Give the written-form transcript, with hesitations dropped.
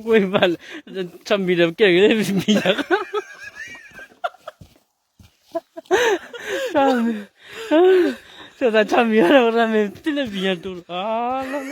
Quên bà trăm mì đập kia cái đấy mì nhá. 참, 참 미안하고 그러면 틀린 미안 또. 아, 나.